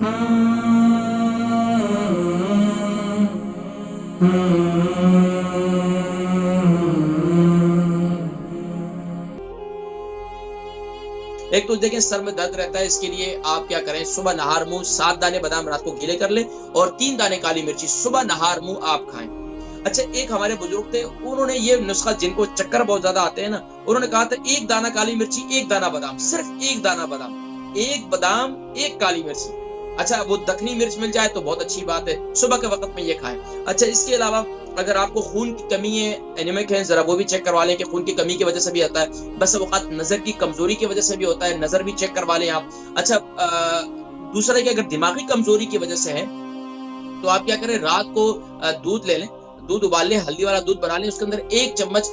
ایک تو دیکھیں سر میں درد رہتا ہے، اس کے لیے آپ کیا کریں، صبح نہار منہ 7 دانے بادام رات کو گیلے کر لیں اور 3 دانے کالی مرچی صبح نہار منہ آپ کھائیں۔ اچھا ایک ہمارے بزرگ تھے، انہوں نے یہ نسخہ، جن کو چکر بہت زیادہ آتے ہیں نا، انہوں نے کہا تھا 1 دانہ کالی مرچی 1 دانہ بادام، صرف 1 دانہ بادام، 1 بادام 1 کالی مرچی۔ اچھا وہ دکنی مرچ مل جائے تو بہت اچھی بات ہے، صبح کے وقت میں یہ کھائیں۔ اچھا اس کے علاوہ اگر آپ کو خون کی کمی ہے، اینیمک ہے، ذرا وہ بھی چیک کروا لیں کہ خون کی کمی کی وجہ سے بھی آتا ہے، بس اوقات نظر کی کمزوری کی وجہ سے بھی ہوتا ہے، نظر بھی چیک کروا لیں آپ۔ اچھا دوسرا کہ اگر دماغی کمزوری کی وجہ سے ہے تو آپ کیا کریں، رات کو دودھ لے لیں، دودھ ابال لیں، ہلدی والا دودھ بنا لیں، اس کے اندر 1 چمچ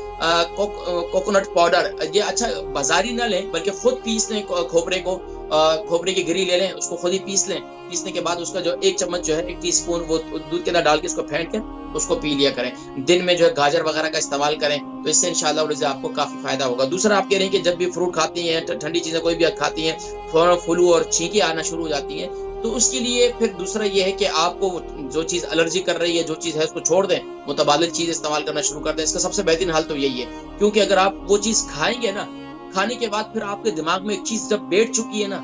کوکونٹ پاؤڈر، یہ اچھا بازاری نہ لیں بلکہ خود پیس لیں، کھوپرے کی گری لے لیں، اس کو خود ہی پیس لیں، پیسنے کے بعد اس کا جو 1 چمچ جو ہے 1 ٹی اسپون وہ دودھ کے اندر ڈال کے اس کو پھینٹ کے اس کو پی لیا کریں۔ دن میں جو ہے گاجر وغیرہ کا استعمال کریں تو اس سے انشاءاللہ آپ کو کافی فائدہ ہوگا۔ دوسرا آپ کہہ رہے ہیں کہ جب بھی فروٹ کھاتی ہیں، ٹھنڈی چیزیں کوئی بھی کھاتی ہیں، فوراً فلو اور چھینکیں آنا شروع ہو جاتی ہیں، تو اس کے لیے پھر دوسرا یہ ہے کہ آپ کو جو چیز الرجی کر رہی ہے، جو چیز ہے اس کو چھوڑ دیں، متبادل چیز استعمال کرنا شروع کر دیں۔ اس کا سب سے بہترین حل تو یہی ہے، کیونکہ اگر آپ وہ چیز کھائیں گے نا، کھانے کے بعد پھر آپ کے دماغ میں ایک چیز جب بیٹھ چکی ہے نا،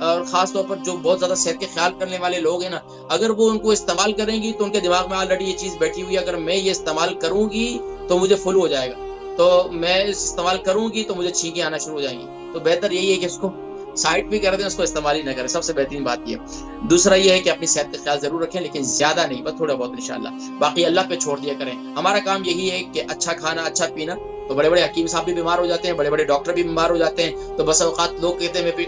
اور خاص طور پر جو بہت زیادہ صحت کے خیال کرنے والے لوگ ہیں نا، اگر وہ ان کو استعمال کریں گی تو ان کے دماغ میں آلریڈی یہ چیز بیٹھی ہوئی ہے، اگر میں یہ استعمال کروں گی تو مجھے فلو ہو جائے گا، تو میں استعمال کروں گی تو مجھے چھینکیں آنا شروع ہو جائیں گی، تو بہتر یہی ہے کہ اس کو سائڈ بھی کر دیں، اس کو استعمال ہی نہ کریں، سب سے بہترین بات یہ ہے۔ دوسرا یہ ہے کہ اپنی صحت کا خیال ضرور رکھیں، لیکن زیادہ نہیں، بس تھوڑا بہت انشاءاللہ، باقی اللہ پہ چھوڑ دیا کریں۔ ہمارا کام یہی ہے کہ اچھا کھانا، اچھا پینا، تو بڑے بڑے حکیم صاحب بھی بیمار ہو جاتے ہیں، بڑے بڑے ڈاکٹر بھی بیمار ہو جاتے ہیں، تو بس اوقات لوگ کہتے ہیں میں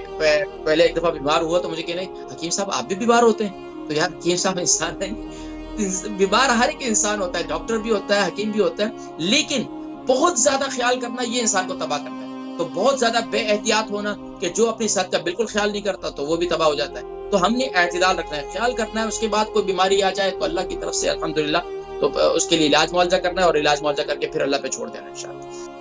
پہلے ایک دفعہ بیمار ہوا تو مجھے کہنے حکیم صاحب آپ بھی بیمار ہوتے ہیں، تو یار حکیم صاحب انسان ہے، بیمار ہر ایک انسان ہوتا ہے، ڈاکٹر بھی ہوتا ہے، حکیم بھی ہوتا ہے، لیکن بہت زیادہ خیال کرنا یہ انسان کو تباہ کرتا ہے۔ تو بہت زیادہ بے احتیاط ہونا کہ جو اپنی صحت کا بالکل خیال نہیں کرتا تو وہ بھی تباہ ہو جاتا ہے۔ تو ہم نے اعتدال رکھنا ہے، خیال کرنا ہے، اس کے بعد کوئی بیماری آ جائے تو اللہ کی طرف سے الحمدللہ تو اس کے لیے علاج معالجہ کرنا ہے، اور علاج معالجہ کر کے پھر اللہ پہ چھوڑ دینا انشاءاللہ۔